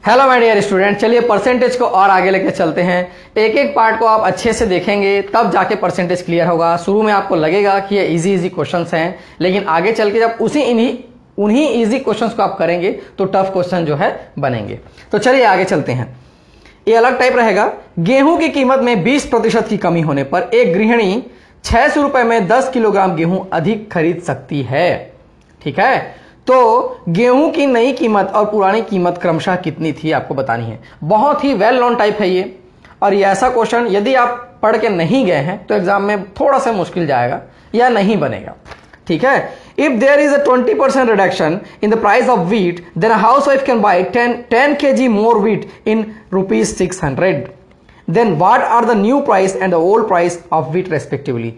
Hello my dear student, चलिए percentage को और आगे लेके चलते हैं। एक एक पार्ट को आप अच्छे से देखेंगे तब जाके परसेंटेज क्लियर होगा। शुरू में आपको लगेगा कि ये इजी क्वेश्चंस हैं, लेकिन आगे चल के जब उन्हीं इजी क्वेश्चंस को आप करेंगे तो टफ क्वेश्चन जो है बनेंगे। तो चलिए आगे चलते हैं। ये अलग टाइप रहेगा। गेहूं की कीमत में 20% की कमी होने पर एक गृहिणी 600 रुपए में 10 किलोग्राम गेहूं अधिक खरीद सकती है। ठीक है, तो गेहूं की नई कीमत और पुरानी कीमत क्रमशः कितनी थी आपको बतानी है। बहुत ही वेल नोन टाइप है ये, और ये ऐसा क्वेश्चन यदि आप पढ़ के नहीं गए हैं तो एग्जाम में थोड़ा सा मुश्किल जाएगा या नहीं बनेगा। ठीक है, if there is a 20% reduction in the price of wheat then a housewife can buy 10 kg more wheat in ₹600। Then what are the new price and the old price of wheat respectively.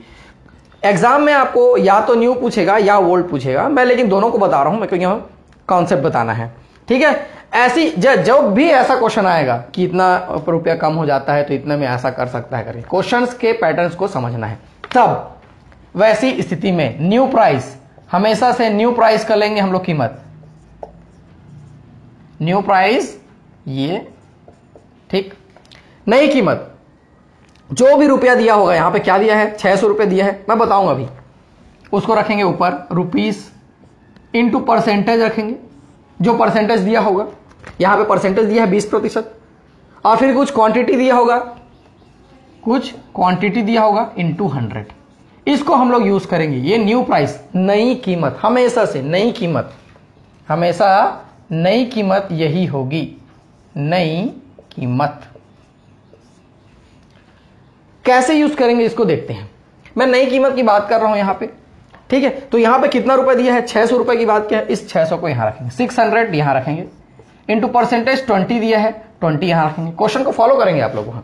Exam में आपको या तो new पूछेगा या old पूछेगा, मैं लेकिन दोनों को बता रहा हूं, मैं क्योंकि हमें कॉन्सेप्ट बताना है। ठीक है, ऐसी जब भी ऐसा क्वेश्चन आएगा कि इतना रुपया कम हो जाता है तो इतने में ऐसा कर सकता है करके क्वेश्चंस के पैटर्न्स को समझना है। तब वैसी स्थिति में न्यू प्राइस, हमेशा से न्यू प्राइस कर लेंगे हम लोग कीमत, न्यू प्राइस ये। ठीक, नई कीमत जो भी रुपया दिया होगा, यहां पे क्या दिया है 600 रुपये दिया है, मैं बताऊंगा अभी, उसको रखेंगे ऊपर रुपीस इंटू परसेंटेज रखेंगे, जो परसेंटेज दिया होगा। यहां पे परसेंटेज दिया है 20%, और फिर कुछ क्वांटिटी दिया होगा इंटू 100। इसको हम लोग यूज करेंगे। ये न्यू प्राइस, नई कीमत, हमेशा से नई कीमत, हमेशा नई कीमत यही होगी, नई कीमत। कैसे यूज करेंगे इसको देखते हैं। मैं नई कीमत की बात कर रहा हूं यहां पे। ठीक है, तो यहां पे कितना रुपए दिया है, 600 रुपए की बात किया है, इस 600 को यहां रखेंगे, 600 यहां रखेंगे, इंटू परसेंटेज 20 दिया है, 20 यहां रखेंगे। क्वेश्चन को फॉलो करेंगे आप लोग वहां।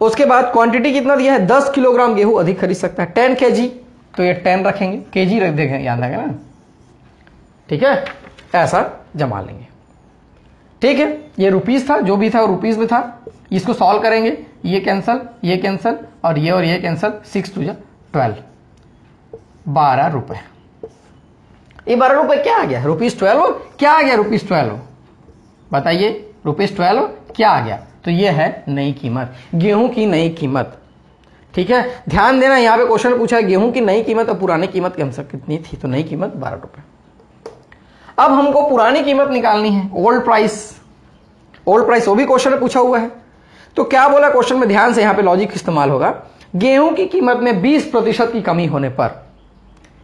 उसके बाद क्वांटिटी कितना दिया है, 10 किलोग्राम गेहूं अधिक खरीद सकता है, 10 kg, तो ये 10 रखेंगे, केजी रख देंगे, याद रखेंगे ना। ठीक है, ऐसा जमा लेंगे। ठीक है, ये रुपीस था, जो भी था वो रुपीस में था। इसको सॉल्व करेंगे, ये कैंसल और ये कैंसल, 6 2 12, 12 रुपए। ये 12 रुपए क्या आ गया, ₹12 क्या आ गया, ₹12 बताइए, ₹12 क्या आ गया। तो ये है नई कीमत, गेहूं की नई कीमत। ठीक है, ध्यान देना, यहां पे क्वेश्चन पूछा है गेहूं की नई कीमत और पुरानी कीमत कितनी थी, तो नई कीमत 12 रुपए। अब हमको पुरानी कीमत निकालनी है, ओल्ड प्राइस। ओल्ड प्राइस वो भी क्वेश्चन में पूछा हुआ है। तो क्या बोला क्वेश्चन में, ध्यान से यहां पे लॉजिक इस्तेमाल होगा। गेहूं की कीमत में 20% की कमी होने पर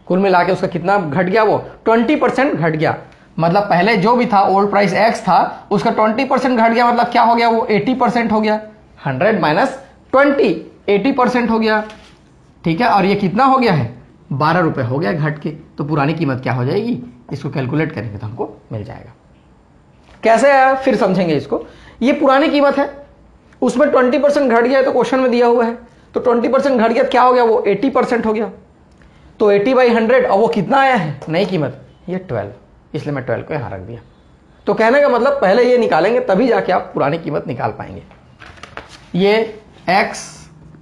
कुल मिला के उसका कितना घट गया, वो 20% घट गया। मतलब पहले जो भी था ओल्ड प्राइस x था, उसका 20% घट गया, मतलब क्या हो गया, वो 80% हो गया। 100 माइनस 20, 80% हो गया। ठीक है, और ये कितना हो गया है, 12 रुपए हो गया घट के। तो पुरानी कीमत क्या हो जाएगी, इसको कैलकुलेट करेंगे तो हमको मिल जाएगा। कैसे आया फिर समझेंगे इसको। ये पुरानी कीमत है, उसमें 20% घट गया है, तो क्वेश्चन में दिया हुआ है, तो 20% घट गया, क्या हो गया, वो 80% हो गया। तो 80/100, और वो कितना आया है नई कीमत, ये 12, इसलिए मैं 12 को यहां रख दिया। तो कहने का मतलब पहले ये निकालेंगे तभी जाके आप पुरानी कीमत निकाल पाएंगे। ये x,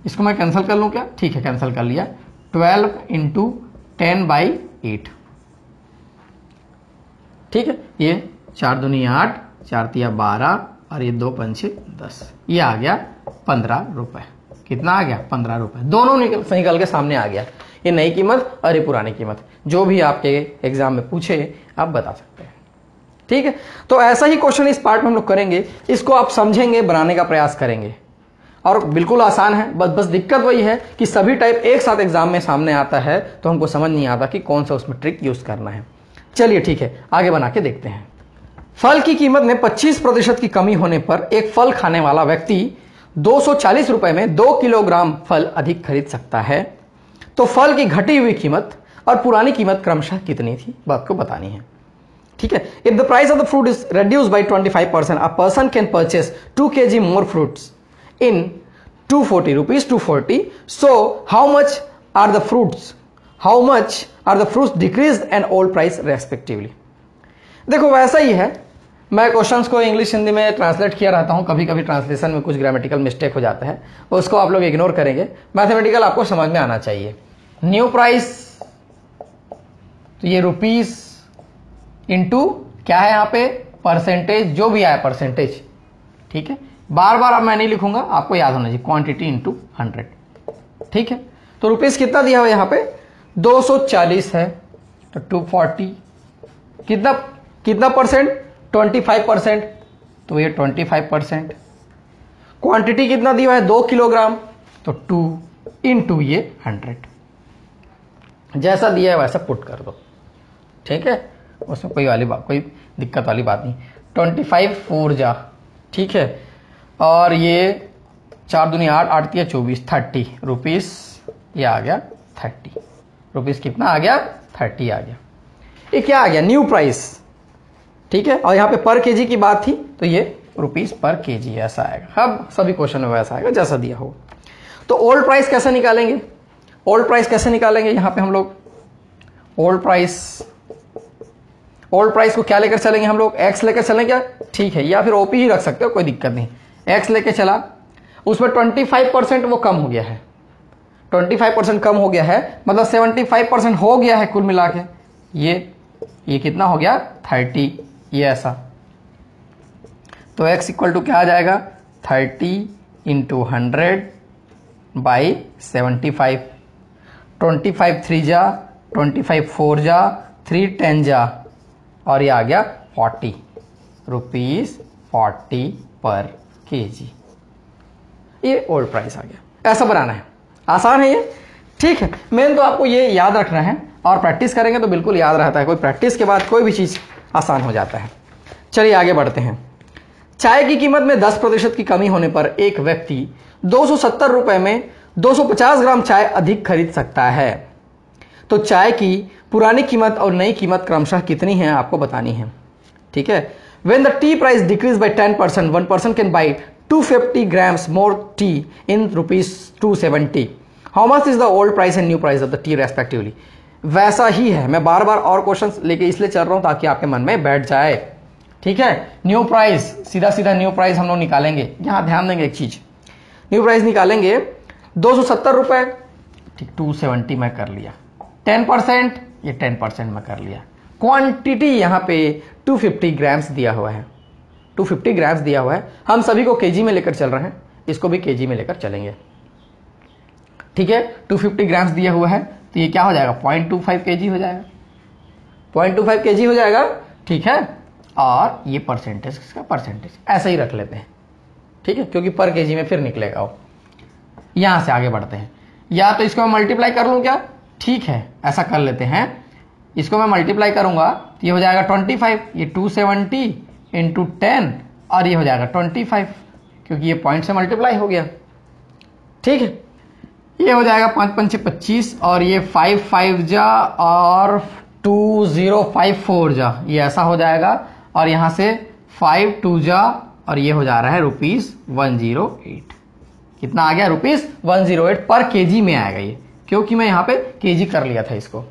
इसको मैं कैंसिल कर लूं क्या, ठीक है कैंसिल कर लिया, 12 इंटू 10/8। ठीक है, ये 4 दूनी 8, 4 तिया 12, और ये 2 पंचे 10, ये आ गया 15 रुपए। कितना आ गया, 15 रुपए। दोनों निकल के सामने आ गया, ये नई कीमत और ये पुरानी कीमत। जो भी आपके एग्जाम में पूछे आप बता सकते हैं। ठीक है, तो ऐसा ही क्वेश्चन इस पार्ट में हम लोग करेंगे। इसको आप समझेंगे, बनाने का प्रयास करेंगे, और बिल्कुल आसान है। बस दिक्कत वही है कि सभी टाइप एक साथ एग्जाम में सामने आता है, तो हमको समझ नहीं आता कि कौन सा उसमें ट्रिक यूज करना है। चलिए ठीक है, आगे बना के देखते हैं। फल की कीमत में 25% की कमी होने पर एक फल खाने वाला व्यक्ति 240 रुपए में 2 किलोग्राम फल अधिक खरीद सकता है। तो फल की घटी हुई कीमत और पुरानी कीमत क्रमशः कितनी थी, बात को बतानी है। ठीक है, if the price of the fruit is reduced by 25%, a person can purchase 2 kg more fruits in 240 rupees, 240. So how much are the fruits decreased and old price respectively? देखो वैसा ही है, मैं क्वेश्चंस को इंग्लिश हिंदी में translate किया रहता हूं, कभी कभी ट्रांसलेशन में कुछ ग्रामेटिकल मिस्टेक हो जाता है, उसको आप लोग इग्नोर करेंगे। मैथमेटिकल आपको समझ में आना चाहिए। न्यू प्राइस, तो ये रुपीस इंटू क्या है, यहां पे परसेंटेज जो भी आया परसेंटेज, ठीक है, बार बार अब मैं नहीं लिखूंगा, आपको याद होना चाहिए, क्वांटिटी इंटू 100, ठीक है। तो रुपीस कितना दिया हुआ यहाँ पे 240 है, तो 240 कितना कितना परसेंट 25%, तो ये 25%। क्वांटिटी कितना दिया है 2 किलोग्राम, तो 2 इंटू ये 100, जैसा दिया है वैसा पुट कर दो, ठीक है, उसमें कोई दिक्कत वाली बात नहीं। 25 4 जा, ठीक है, और ये 4 दूनी 8, 8 तिया 24, 30 रुपीस, ये आ गया 30 रुपीस। कितना आ गया 30 आ गया। ये क्या आ गया न्यू प्राइस, ठीक है, और यहाँ पे पर केजी की बात थी तो ये रुपीस पर केजी ऐसा आएगा। अब सभी क्वेश्चन में वैसा आएगा जैसा दिया हो। तो ओल्ड प्राइस कैसे निकालेंगे, ओल्ड प्राइस कैसे निकालेंगे, यहाँ पे हम लोग ओल्ड प्राइस को क्या लेकर चलेंगे हम लोग, एक्स लेकर चलें क्या, ठीक है, या फिर ओपी ही रख सकते हो, कोई दिक्कत नहीं। एक्स लेके चला, उसमें 25% वो कम हो गया है, 25% कम हो गया है, मतलब 75% हो गया है कुल मिला के। ये कितना हो गया 30, ये ऐसा। तो x इक्वल टू क्या आ जाएगा 30 इंटू 100 बाई 75, 25 3 जा, 25 4 जा, 3 10 जा, और ये आ गया 40 रुपीस 40 पर केजी। ये ओल्ड प्राइस आ गया। ऐसा बनाना है, आसान है ये, ठीक है। मेन तो आपको ये याद रखना है, और प्रैक्टिस करेंगे तो बिल्कुल याद रहता है, कोई प्रैक्टिस के बाद कोई भी चीज आसान हो जाता है। चलिए आगे बढ़ते हैं। चाय की कीमत में 10% की कमी होने पर एक व्यक्ति 270 रुपए में 250 ग्राम चाय अधिक खरीद सकता है। तो चाय की पुरानी कीमत और नई कीमत क्रमशः कितनी है आपको बतानी है, ठीक है। When the tea price decreased by 10%, one person can buy 250 grams more tea in rupees 270. How much is the old price and new price of the tea respectively? वैसा ही है, मैं बार बार और क्वेश्चंस लेके इसलिए चल रहा हूं ताकि आपके मन में बैठ जाए, ठीक है। न्यू प्राइस, सीधा सीधा न्यू प्राइस हम लोग निकालेंगे। यहां ध्यान देंगे एक चीज, न्यू प्राइस निकालेंगे 270 रुपए, ठीक, 270 में कर लिया, 10% ये 10% में कर लिया। क्वांटिटी यहां पे 250 ग्राम्स दिया हुआ है, 250 ग्राम्स दिया हुआ है। हम सभी को केजी में लेकर चल रहे हैं, इसको भी केजी में लेकर चलेंगे, ठीक है। 250 ग्राम्स दिया हुआ है, तो ये क्या हो जाएगा 0.25 केजी हो जाएगा, 0.25 केजी हो जाएगा, ठीक है। और ये परसेंटेज का परसेंटेज ऐसे ही रख लेते हैं, ठीक है, क्योंकि पर केजी में फिर निकलेगा वो। यहां से आगे बढ़ते हैं, या तो इसको मैं मल्टीप्लाई कर लूं क्या, ठीक है, ऐसा कर लेते हैं। इसको मैं मल्टीप्लाई करूंगा तो ये हो जाएगा 25, ये 270 इंटू 10, और ये हो जाएगा 25, क्योंकि ये पॉइंट से मल्टीप्लाई हो गया, ठीक है। ये हो जाएगा 5 5 25, और ये 5 5 जा, और 2054 जा, ये ऐसा हो जाएगा। और यहां से 5 2 जा, और ये हो जा रहा है रुपीस 108। कितना आ गया रुपीस 108 पर केजी में आएगा ये, क्योंकि मैं यहां पे केजी कर लिया था इसको।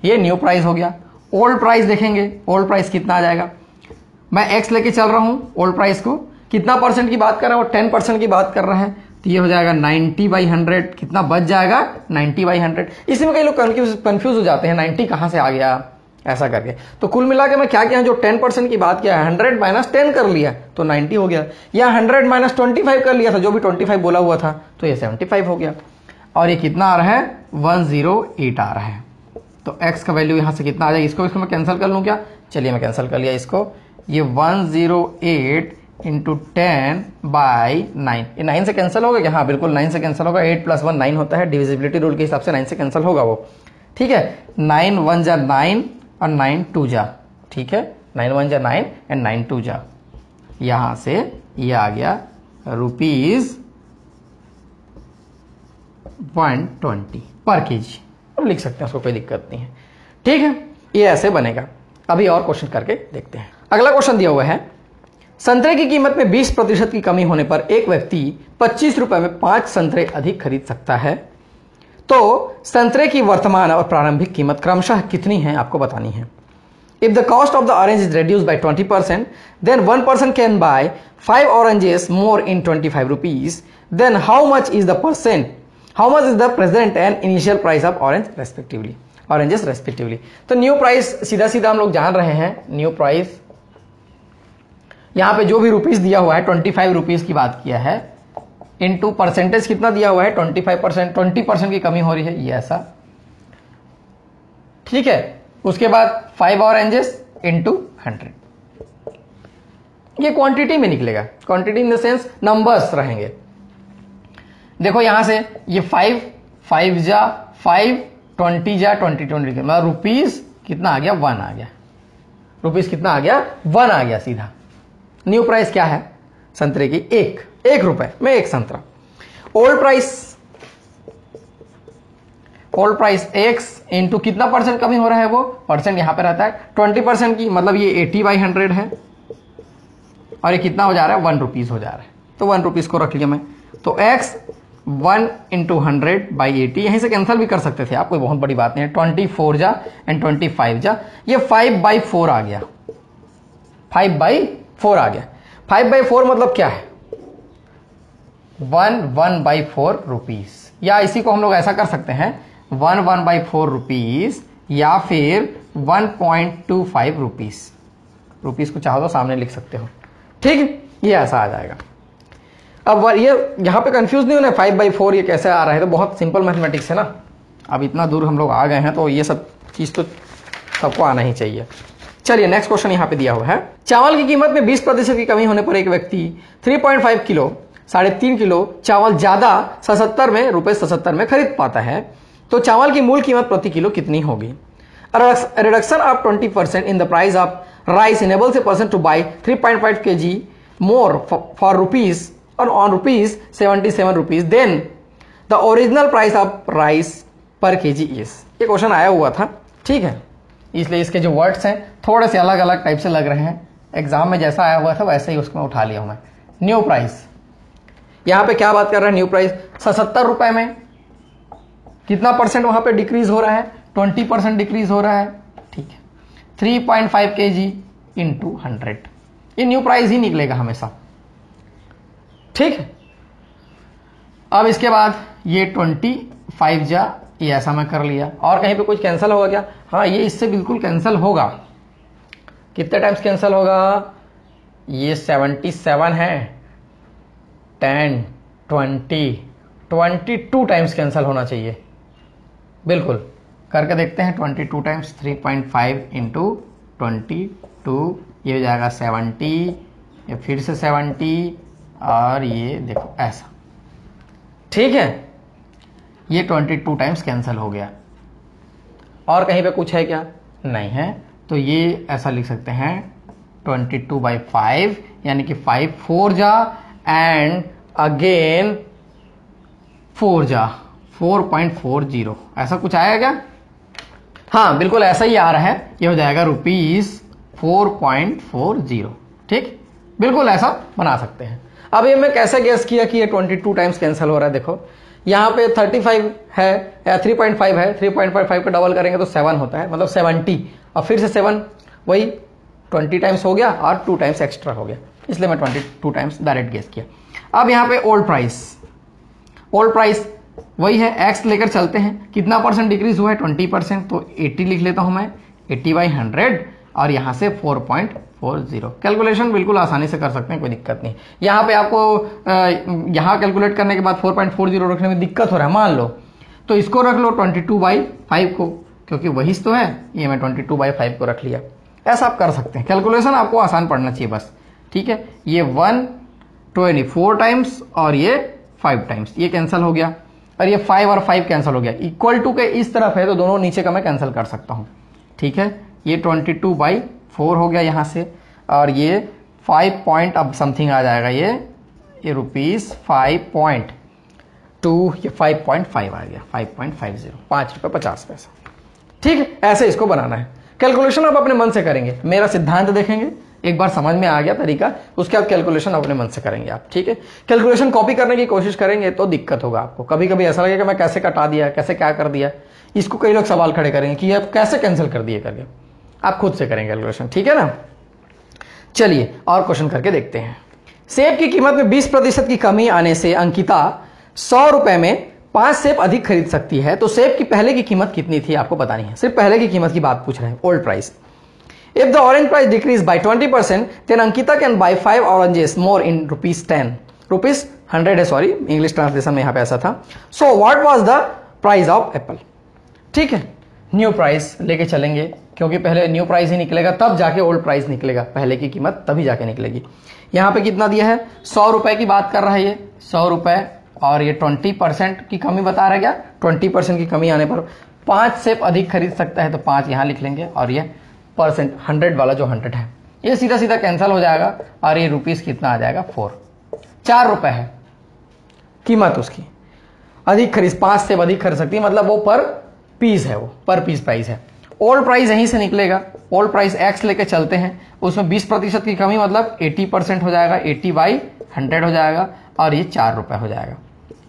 ये न्यू प्राइस हो गया। ओल्ड प्राइस देखेंगे, ओल्ड प्राइस कितना आ जाएगा, मैं एक्स लेके चल रहा हूं, ओल्ड प्राइस को कितना परसेंट की बात कर रहा है, वो 10% की बात कर रहा है, तो ये हो जाएगा 90/100। कितना बच जाएगा 90/100। इसमें कई लोग कंफ्यूज हो जाते हैं 90 कहां से आ गया ऐसा करके। तो कुल मिला के मैं क्या किया, जो 10% की बात किया है 100 - 10 कर लिया तो 90 हो गया, या 100 - 25 कर लिया था, जो भी 25 बोला हुआ था, तो ये 75 हो गया। और ये कितना आ रहा है 108 आ रहा है। तो x का वैल्यू यहां से कितना आ जाएगा, इसको मैं कैंसिल कर लूं क्या, चलिए मैं कैंसिल कर लिया इसको। ये 108 इंटू 10/9, ये 9 से कैंसिल होगा क्या, हाँ बिल्कुल 9 से कैंसिल होगा। 8 + 1 9 होता है, डिविजिबिलिटी रूल के हिसाब से 9 से कैंसिल होगा वो, ठीक है। 9 1 जा 9 और 9 2 जा, ठीक है, 9 1 जा 9 एंड 9 2 जा, यहां से ये आ गया रुपीस 120 पर केजी। अब लिख सकते हैं उसको, कोई दिक्कत नहीं है, ठीक है। ये ऐसे बनेगा। अभी और क्वेश्चन करके देखते हैं। अगला क्वेश्चन दिया हुआ है, संतरे की कीमत में 20% की कमी होने पर एक व्यक्ति 25 रुपए में 5 संतरे अधिक खरीद सकता है। तो संतरे की वर्तमान और प्रारंभिक कीमत क्रमशः कितनी है आपको बतानी है। If the cost of the orange is reduced by 20%, then one person can buy 5 oranges more in 25 rupees. Then how much is the present and initial price of oranges respectively? तो न्यू प्राइस सीधा सीधा हम लोग जान रहे हैं, new price यहां पे जो भी रुपीस दिया हुआ है 25 रुपीस की बात किया है, इनटू परसेंटेज कितना दिया हुआ है 25%, 20% की कमी हो रही है, ये ऐसा, ठीक है। उसके बाद 5 ऑरेंजेस इनटू 100, ये क्वांटिटी में निकलेगा, quantity in the sense numbers रहेंगे। देखो यहां से ये 5 5 जा 5, 20 जा 20 20 मतलब रुपीस कितना आ गया 1 आ गया, रुपीस कितना आ गया 1 आ गया सीधा। न्यू प्राइस क्या है संतरे की 1 रुपए में 1 संतरा। ओल्ड प्राइस x इंटू कितना परसेंट कमी हो रहा है, वो परसेंट यहां पे रहता है 20% की, मतलब ये 80/100 है और ये कितना हो जा रहा है 1 रुपीस हो जा रहा है, तो 1 रुपीस को रख लिया मैं। तो x 1 इंटू 100/80, यहीं से कैंसिल भी कर सकते थे आप, कोई बहुत बड़ी बात नहीं है। 24 जा एंड 25 जा, ये 5/4 आ गया, 5/4 आ गया। 5/4 मतलब क्या है 1/4 रुपीस, या इसी को हम लोग ऐसा कर सकते हैं 1/4 रुपीस या फिर 1.25 रुपीस, रुपीस को चाहो तो सामने लिख सकते हो, ठीक है, ये ऐसा आ जाएगा। अब ये यहां पे कंफ्यूज नहीं होना 5/4 ये कैसे आ रहा है, तो बहुत सिंपल मैथमेटिक्स है ना। अब इतना दूर हम लोग आ गए हैं तो ये सब चीज तो सबको आना ही चाहिए। चलिए नेक्स्ट क्वेश्चन यहां पे दिया हुआ है, चावल की कीमत में 20% की कमी होने पर एक व्यक्ति 3.5 किलो 3.5 किलो चावल ज्यादा 77 में खरीद पाता है, तो चावल की मूल कीमत प्रति किलो कितनी होगी। Reduction of 20% in the price of rice enables a person to buy 3.5 kg more for rupees or on rupees 77 rupees then the original price of rice per kg is। ये क्वेश्चन आया हुआ था, ठीक है, इसलिए इसके जो वर्ड्स हैं थोड़े से अलग अलग टाइप से लग रहे हैं, एग्जाम में जैसा आया हुआ था वैसे ही उसको मैं उठा लिया हूं मैं। न्यू प्राइस, यहां पे क्या बात कर रहा है, न्यू प्राइस 77 रुपए में कितना परसेंट वहां पे डिक्रीज हो रहा है, 20% डिक्रीज हो रहा है, ठीक है। 3.5 kg इंटू 100, ये न्यू प्राइस ही निकलेगा हमेशा, ठीक है। अब इसके बाद ये 25 जा, ये ऐसा मैं कर लिया, और कहीं पे कुछ कैंसिल होगा क्या, हाँ ये इससे बिल्कुल कैंसिल होगा। कितने टाइम्स कैंसिल होगा, ये 77 है, 10 20 22 टाइम्स कैंसिल होना चाहिए, बिल्कुल करके देखते हैं। 22 टाइम्स 3.5 इंटू 22, ये हो जाएगा 70, ये फिर से 70, और ये देखो ऐसा, ठीक है, ये 22 टाइम्स कैंसिल हो गया। और कहीं पे कुछ है क्या, नहीं है, तो ये ऐसा लिख सकते हैं 22/5 यानी कि 5 4 जा एंड अगेन 4 जा 4.40, ऐसा कुछ आएगा क्या, हाँ बिल्कुल ऐसा ही आ रहा है, ये हो जाएगा रुपीस 4.40, ठीक, बिल्कुल ऐसा बना सकते हैं। अब ये मैं कैसे गेस किया कि ये 22 टाइम्स कैंसिल हो रहा है, देखो यहाँ पे 35 है या 3.5 है, 3.5 को डबल करेंगे तो 7 होता है, मतलब 70, और फिर से 7 वही 20 टाइम्स हो गया और 2 टाइम्स एक्स्ट्रा हो गया, इसलिए मैं 22 टाइम्स डायरेक्ट गेस किया। अब यहाँ पे ओल्ड प्राइस वही है, एक्स लेकर चलते हैं, कितना परसेंट डिक्रीज हुआ है 20%, तो 80 लिख लेता हूं मैं, 80/100 और यहां से 4.40। कैलकुलेशन बिल्कुल आसानी से कर सकते हैं, कोई दिक्कत नहीं। यहां पे आपको यहां कैलकुलेट करने के बाद 4.40 रखने में दिक्कत हो रहा है मान लो, तो इसको रख लो 22/5 को, क्योंकि वही तो है, ये मैं 22/5 को रख लिया। ऐसा आप कर सकते हैं, कैलकुलेशन आपको आसान पड़ना चाहिए बस, ठीक है। ये 124 टाइम्स और ये 5 टाइम्स, ये कैंसिल हो गया, और ये 5 और 5 कैंसिल हो गया, इक्वल टू के इस तरफ है तो दोनों नीचे का मैं कैंसिल कर सकता हूं, ठीक है। ये 22/4 हो गया यहां से, और ये 5 पॉइंट अब समथिंग आ जाएगा, ये रुपीस 5.2, ये 5.5 आ गया, 5.50, 5 रुपये 50 पैसा, ठीक है। ऐसे इसको बनाना है, कैलकुलेशन आप अपने मन से करेंगे, मेरा सिद्धांत देखेंगे, एक बार समझ में आ गया तरीका, उसके बाद कैलकुलेशन अपने मन से करेंगे आप, ठीक है। कैलकुलेशन कॉपी करने की कोशिश करेंगे तो दिक्कत होगा आपको, कभी कभी ऐसा लगेगा मैं कैसे कटा दिया, कैसे क्या कर दिया, इसको कई लोग सवाल खड़े करेंगे कि आप कैसे कैंसिल कर दिए करके, आप खुद से करेंगे कैलकुलेशन, ठीक है ना। चलिए और क्वेश्चन करके देखते हैं। सेब की कीमत में 20% की कमी आने से अंकिता 100 रुपए में 5 सेब अधिक खरीद सकती है, तो सेब की पहले की कीमत कितनी थी आपको बतानी है, सिर्फ पहले की कीमत की बात पूछ रहे हैं, old price. If the orange price decreased by 20%, then Ankita can buy 5 oranges more in rupees 10. Rupees 100 है, सॉरी इंग्लिश ट्रांसलेशन में यहां पे ऐसा था. So what was the price of Apple. ठीक है, न्यू प्राइस लेके चलेंगे क्योंकि पहले न्यू प्राइस ही निकलेगा तब जाके ओल्ड प्राइस निकलेगा, पहले की कीमत तभी जाके निकलेगी. यहां पे कितना दिया है, 100 रुपए की बात कर रहा है ये, 100 रुपए, और ये 20% की कमी बता रहा है. क्या 20% की कमी आने पर 5 से अधिक खरीद सकता है, तो 5 यहां लिख लेंगे, और ये परसेंट 100 वाला जो 100 है ये सीधा सीधा कैंसिल हो जाएगा, और ये रुपीस कितना आ जाएगा 4 रुपए है कीमत उसकी. अधिक खरीद 5 से अधिक खरीद सकती है, मतलब वो पर पीस है, वो पर पीस प्राइस है. ओल्ड प्राइस यहीं से निकलेगा. ओल्ड प्राइस एक्स लेके चलते हैं, उसमें 20% की कमी मतलब 80% हो जाएगा, 80/100 हो जाएगा, और ये 4 रुपए हो जाएगा.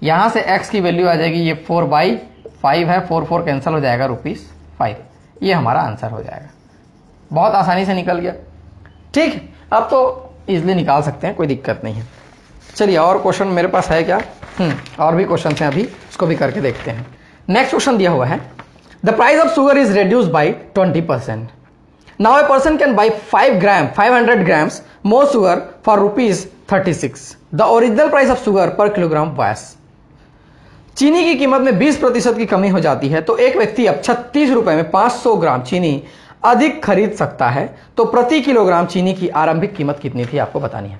यहां से एक्स की वैल्यू आ जाएगी, ये 4/5 है, 4 कैंसिल हो जाएगा, ₹5. ये हमारा आंसर हो जाएगा. बहुत आसानी से निकल गया. ठीक, अब तो इजिली निकाल सकते हैं, कोई दिक्कत नहीं है. चलिए और क्वेश्चन मेरे पास है क्या, और भी क्वेश्चन हैं, अभी उसको भी करके देखते हैं. नेक्स्ट क्वेश्चन दिया हुआ है, the price of sugar is reduced by 20%. Now a person can buy 500 grams more sugar for ₹36. The original price of sugar पर किलोग्राम वास. चीनी की कीमत में 20% की कमी हो जाती है, तो एक व्यक्ति अब 36 रुपए में 500 ग्राम चीनी अधिक खरीद सकता है, तो प्रति किलोग्राम चीनी की आरंभिक कीमत कितनी थी आपको बतानी है.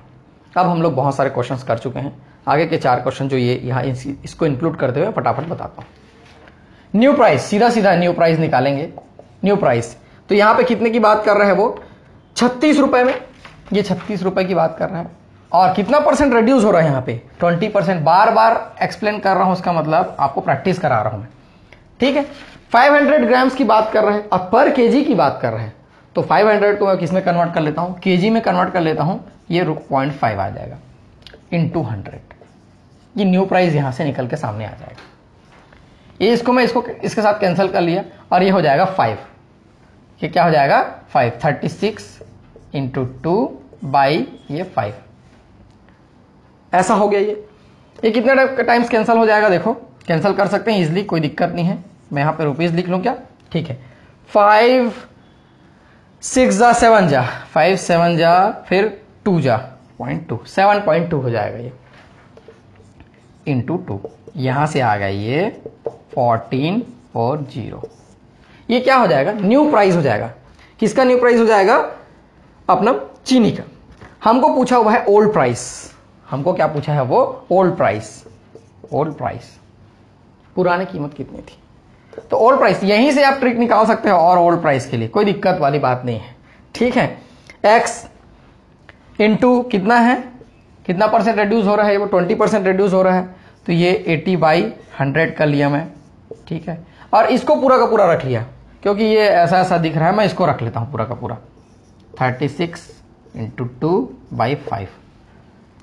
अब हम लोग बहुत सारे क्वेश्चंस कर चुके हैं, आगे के 4 क्वेश्चन जो ये यहाँ इसको इंक्लूड करते हुए फटाफट बताता हूं. न्यू प्राइस, सीधा सीधा न्यू प्राइस निकालेंगे. न्यू प्राइस तो यहां पे कितने की बात कर रहे हैं वो, 36 रुपए में, ये 36 रुपए की बात कर रहे हैं, और कितना परसेंट रिड्यूस हो रहा है यहाँ पे 20%. बार बार एक्सप्लेन कर रहा हूं, उसका मतलब आपको प्रैक्टिस करा रहा हूं मैं. ठीक है, 500 ग्राम्स की बात कर रहे हैं, अब पर केजी की बात कर रहे हैं, तो 500 को मैं किस में कन्वर्ट कर लेता हूं, केजी में कन्वर्ट कर लेता हूं, ये 0.5 आ जाएगा इंटू 100. ये न्यू प्राइस यहां से निकल के सामने आ जाएगा. ये इसको मैं इसके साथ कैंसिल कर लिया, और ये हो जाएगा 5. ये क्या हो जाएगा 5, 36 इंटू 2 बाई ये 5. ऐसा हो गया. ये कितने टाइम्स कैंसिल हो जाएगा, देखो कैंसिल कर सकते हैं इजिली, कोई दिक्कत नहीं है. मैं यहां पे रुपीस लिख लूं क्या, ठीक है. 5 6 जा 7 जा, 5 7 जा, फिर 2 जा 0.2, 7.2 हो जाएगा ये इंटू 2. यहां से आ गया ये 1440. ये क्या हो जाएगा, न्यू प्राइस हो जाएगा. किसका न्यू प्राइस हो जाएगा, अपना चीनी का. हमको पूछा हुआ है ओल्ड प्राइस, हमको क्या पूछा है वो ओल्ड प्राइस. ओल्ड प्राइस पुरानी कीमत कितनी थी, तो ओल्ड प्राइस यहीं से आप ट्रिक निकाल सकते हो, और ओल्ड प्राइस के लिए कोई दिक्कत वाली बात नहीं है. ठीक है, एक्स इंटू कितना है, कितना परसेंट रिड्यूस हो रहा है, वो 20% रिड्यूस हो रहा है, तो ये 80/100 कर लिया मैं. ठीक है, और इसको पूरा का पूरा रख लिया क्योंकि ये ऐसा ऐसा दिख रहा है, मैं इसको रख लेता हूं पूरा का पूरा. 36 इंटू 2/5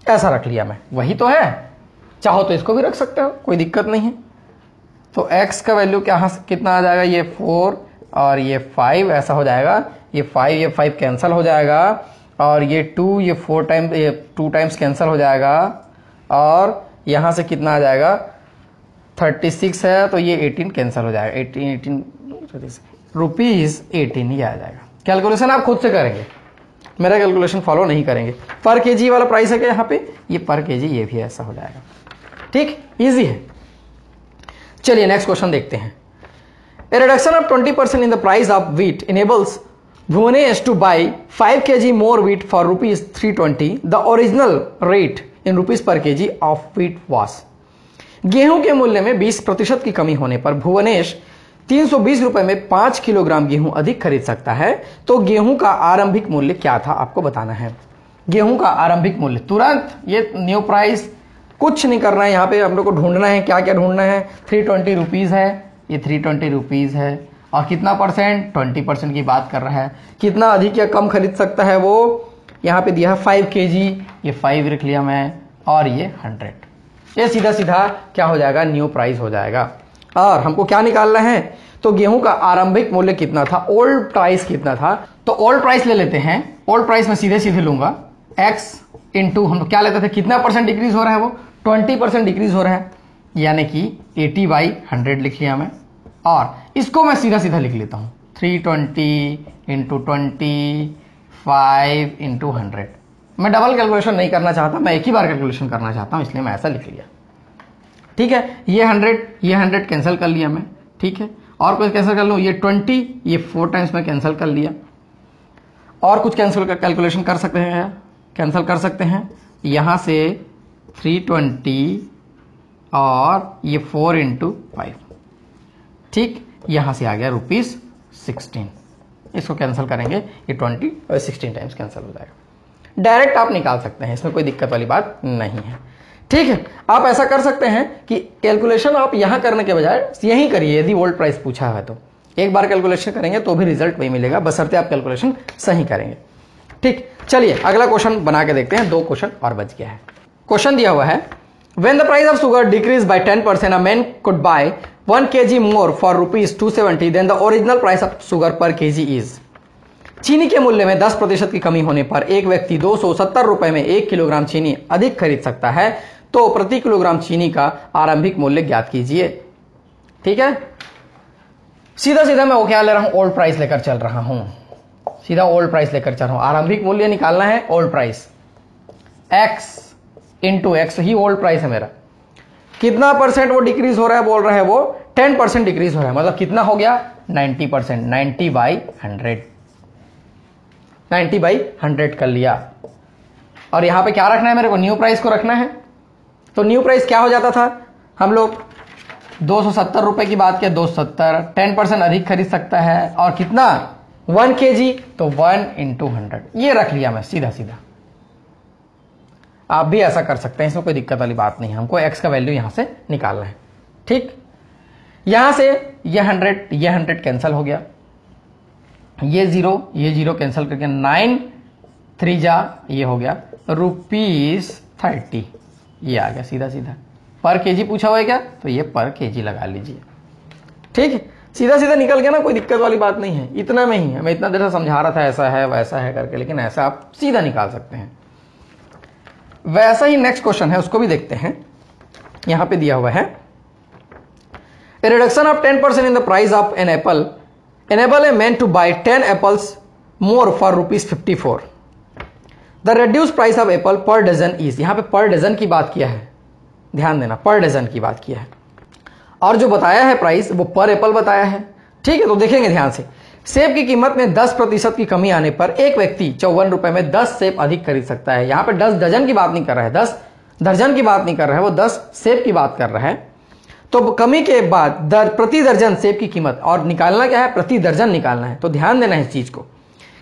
ऐसा रख लिया मैं, वही तो है. चाहो तो इसको भी रख सकते हो, कोई दिक्कत नहीं है. तो x का वैल्यू क्या कितना आ जाएगा, ये 4 और ये 5 ऐसा हो जाएगा. ये 5 कैंसिल हो जाएगा, और ये 2 ये 4 टाइम्स, ये 2 टाइम्स कैंसिल हो जाएगा, और यहां से कितना आ जाएगा 36 है, तो ये 18 कैंसिल हो जाएगा. 18 रुपीज 18 ये आ जाएगा. कैलकुलेशन आप खुद से करेंगे, मेरा कैलकुलेशन फॉलो नहीं करेंगे. पर केजी वाला प्राइस है क्या यहाँ पे, ये पर केजी, ये भी ऐसा हो जाएगा. ठीक, इजी है. चलिए नेक्स्ट क्वेश्चन देखते हैं. A reduction of 20% in the price of wheat enables Bhuvnesh to buy 5 kg more wheat for ₹320. The original rate in rupees per kg of wheat was. गेहूं के मूल्य में 20% की कमी होने पर भुवनेश 320 रुपए में 5 किलोग्राम गेहूं अधिक खरीद सकता है, तो गेहूं का आरंभिक मूल्य क्या था आपको बताना है. गेहूं का आरंभिक मूल्य तुरंत, ये न्यू प्राइस कुछ नहीं करना है, यहां पे हम लोग को ढूंढना है. क्या क्या ढूंढना है, 320 रुपीज है, ये 320 रुपीज है, और कितना परसेंट 20% की बात कर रहा है. कितना अधिक या कम खरीद सकता है वो यहां पे दिया है 5 kg, ये 5 रख लिया मैं, और ये 100. ये सीधा सीधा क्या हो जाएगा, न्यू प्राइस हो जाएगा. और हमको क्या निकालना है, तो गेहूं का आरंभिक मूल्य कितना था, ओल्ड प्राइस कितना था. तो ओल्ड प्राइस ले लेते हैं. ओल्ड प्राइस में सीधे सीधे लूंगा, x इंटू हम क्या लेते थे, कितना परसेंट डिक्रीज हो रहा है वो 20% डिक्रीज हो रहा है, यानी कि 80/100 लिख लिया मैं, और इसको मैं सीधा सीधा लिख लेता हूं 320 इंटू 25 इंटू 100। मैं डबल कैलकुलेशन नहीं करना चाहता, मैं एक ही बार कैलकुलेशन करना चाहता हूं, इसलिए मैं ऐसा लिख लिया। ठीक है, ये 100 कैंसिल कर लिया मैं। ठीक है, और कुछ कैंसिल कर लूँ, ये 20, ये 4 टाइम्स में कैंसिल कर लिया। और कुछ कैलकुलेशन कर सकते हैं, कैंसिल कर सकते हैं। यहां से 320 और ये 4 इंटू 5। ठीक, यहां से आ गया ₹16। इसको कैंसिल करेंगे, ये 20 और 16 टाइम्स कैंसिल हो जाएगा। डायरेक्ट आप निकाल सकते हैं, इसमें कोई दिक्कत वाली बात नहीं है। ठीक है, आप ऐसा कर सकते हैं कि कैलकुलेशन आप यहां करने के बजाय यहीं करिए। यदि ओल्ड प्राइस पूछा है तो एक बार कैलकुलेशन करेंगे तो भी रिजल्ट वही मिलेगा, बशर्ते आप कैलकुलेशन सही करेंगे। ठीक, चलिए अगला क्वेश्चन बना के देखते हैं। 2 क्वेश्चन और बच गया है। क्वेश्चन दिया हुआ है, when the price of sugar decrease by 10%, a man could buy 1 kg more for ₹270 then the original price of sugar per kg is. चीनी के मूल्य में 10% की कमी होने पर एक व्यक्ति 270 रुपए में 1 किलोग्राम चीनी अधिक खरीद सकता है, तो प्रति किलोग्राम चीनी का आरंभिक मूल्य ज्ञात कीजिए। ठीक है, सीधा सीधा मैं वो क्या ले रहा हूं, ओल्ड प्राइस लेकर चल रहा हूं। सीधा ओल्ड प्राइस लेकर चल रहा हूं। आरंभिक मूल्य निकालना है, old price x into x ही ओल्ड प्राइस है मेरा। कितना परसेंट वो डिक्रीज हो रहा है, बोल रहा है वो 10% डिक्रीज हो रहा है, मतलब कितना हो गया 90%। 90/100, 90/100 कर लिया। और यहां पे क्या रखना है मेरे को, न्यू प्राइस को रखना है। तो न्यू प्राइस क्या हो जाता था, हम लोग 270 रुपए की बात किया, 270, 10% अधिक खरीद सकता है, और कितना 1 kg, तो 1 इंटू 100 ये रख लिया मैं सीधा सीधा। आप भी ऐसा कर सकते हैं, इसमें कोई दिक्कत वाली बात नहीं है। हमको x का वैल्यू यहां से निकालना है। ठीक, यहां से ये 100 कैंसिल हो गया, ये 0 कैंसिल करके 9 3 जा ये हो गया ₹30, ये आ गया सीधा सीधा। पर केजी पूछा हुआ है क्या, तो ये पर केजी लगा लीजिए। ठीक है, सीधा सीधा निकल गया ना, कोई दिक्कत वाली बात नहीं है। इतना में ही है, मैं इतना देर से समझा रहा था ऐसा है वैसा है करके, लेकिन ऐसा आप सीधा निकाल सकते हैं। वैसा ही नेक्स्ट क्वेश्चन है, उसको भी देखते हैं। यहां पे दिया हुआ है, a reduction of 10% in the price of an apple enable a man to buy 10 apples more for ₹54. The reduced price of apple per dozen is, यहां पे पर डजन की बात किया है, ध्यान देना, पर डजन की बात किया है, और जो बताया है प्राइस वो पर एप्पल बताया है। ठीक है, तो देखेंगे ध्यान से। सेब की कीमत में 10% की कमी आने पर एक व्यक्ति 54 रुपए में 10 सेब अधिक खरीद सकता है। यहां पे 10 डजन की बात नहीं कर रहा है, 10 दर्जन की बात नहीं कर रहा है, वो 10 सेब की बात कर रहा है। तो कमी के बाद प्रति दर्जन सेब की कीमत, और निकालना क्या है, प्रति दर्जन निकालना है। तो ध्यान देना है इस चीज को,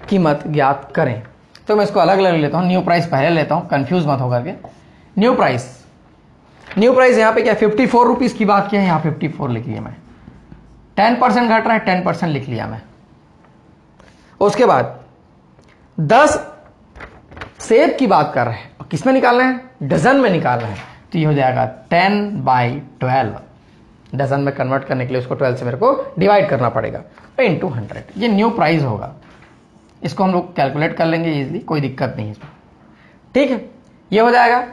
कीमत ज्ञात करें। तो मैं इसको अलग अलग लेता हूं, न्यू प्राइस पहले लेता हूं, कंफ्यूज मत होकर के। न्यू प्राइस यहां पे क्या 54 रुपीज की बात किया है, यहां 54 लिख लिया मैं। 10% घट रहा है, 10% लिख लिया मैं। उसके बाद 10 सेब की बात कर रहे हैं, और किसमें निकालना है, डजन में निकालना है। तो ये हो जाएगा 10/12। डजन में कन्वर्ट करने के लिए उसको 12 से मेरे को डिवाइड करना पड़ेगा, इंटू 100। ये न्यू प्राइस होगा, इसको हम लोग कैलकुलेट कर लेंगे इजीली, कोई दिक्कत नहीं इसमें। ठीक है, ये हो जाएगा।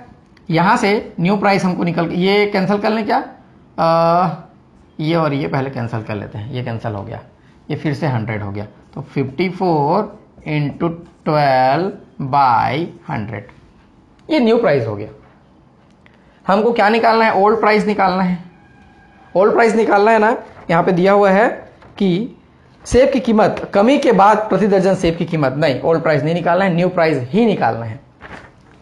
यहां से न्यू प्राइस हमको निकल, ये कैंसिल कर लें क्या, ये और ये पहले कैंसिल कर लेते हैं, ये कैंसिल हो गया, ये फिर से 100 हो गया। तो 54 इंटू 12/100 ये न्यू प्राइस हो गया। हमको क्या निकालना है, ओल्ड प्राइस निकालना है। ओल्ड प्राइस निकालना है ना, यहां पे दिया हुआ है कि सेब की कीमत कमी के बाद प्रति दर्जन सेब की कीमत, नहीं ओल्ड प्राइस नहीं निकालना है, न्यू प्राइस ही निकालना है।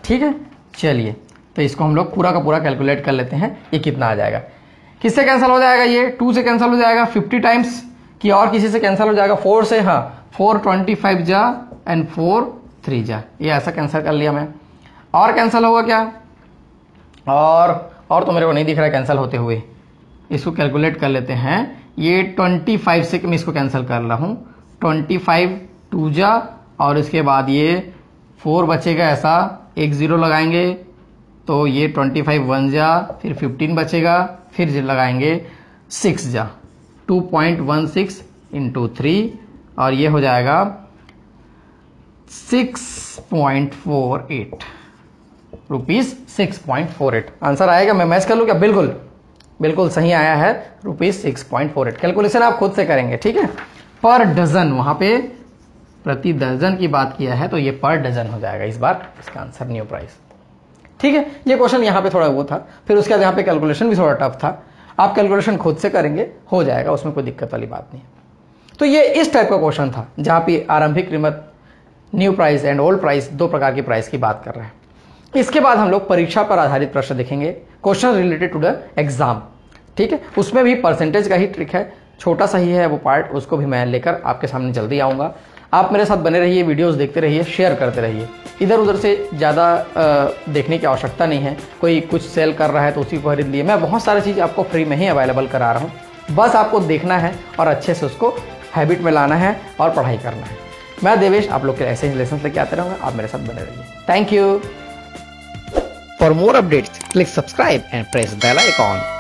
ठीक है, चलिए तो इसको हम लोग पूरा का पूरा कैलकुलेट कर लेते हैं। ये कितना आ जाएगा, किससे कैंसिल हो जाएगा, ये 2 से कैंसिल हो जाएगा 50 टाइम्स की, और किसी से कैंसिल हो जाएगा 4 से, हाँ 4 25 जा एंड 4 3 जा, ये ऐसा कैंसिल कर लिया मैं। और कैंसिल होगा क्या, और तो मेरे को नहीं दिख रहा है कैंसिल होते हुए, इसको कैलकुलेट कर लेते हैं। ये 25 से मैं इसको कैंसिल कर रहा हूं, 25 2 जा, और इसके बाद ये 4 बचेगा, ऐसा एक 0 लगाएंगे, तो ये 25 1 जा, फिर 15 बचेगा, फिर लगाएंगे 6 जा, 2.16 इंटू 3, और ये हो जाएगा 6.48 रुपीज, 6.48 आंसर आएगा। मैं मैच कर लूँ क्या, बिल्कुल सही आया है, रुपीज 6.48। कैलकुलेशन आप खुद से करेंगे, ठीक है। पर डजन, वहां पे प्रति दर्जन की बात किया है तो ये पर डजन हो जाएगा इस बार इसका आंसर न्यू प्राइस। ठीक है, ये क्वेश्चन यहाँ पे थोड़ा वो था, फिर उसके बाद यहाँ पे कैलकुलेशन भी थोड़ा टफ था। आप कैलकुलेशन खुद से करेंगे, हो जाएगा, उसमें कोई दिक्कत वाली बात नहीं। तो ये इस टाइप का क्वेश्चन था जहाँ पे आरंभिक कीमत, new price and old price, दो प्रकार की प्राइस की बात कर रहे हैं। इसके बाद हम लोग परीक्षा पर आधारित प्रश्न देखेंगे, question related to the exam. ठीक है, उसमें भी परसेंटेज का ही ट्रिक है, छोटा सा ही है वो पार्ट, उसको भी मैं लेकर आपके सामने जल्दी आऊँगा। आप मेरे साथ बने रहिए, वीडियोस देखते रहिए, शेयर करते रहिए। इधर उधर से ज़्यादा देखने की आवश्यकता नहीं है, कोई कुछ सेल कर रहा है तो उसी को खरीद लिए। मैं बहुत सारी चीज़ आपको फ्री में ही अवेलेबल करा रहा हूँ, बस आपको देखना है और अच्छे से उसको हैबिट में लाना है और पढ़ाई करना है। मैं देवेश आप लोग के ऐसे ही लेसन लेके आते रहूँगा, आप मेरे साथ बने रहिए। Thank you. For more updates click subscribe and press bell icon.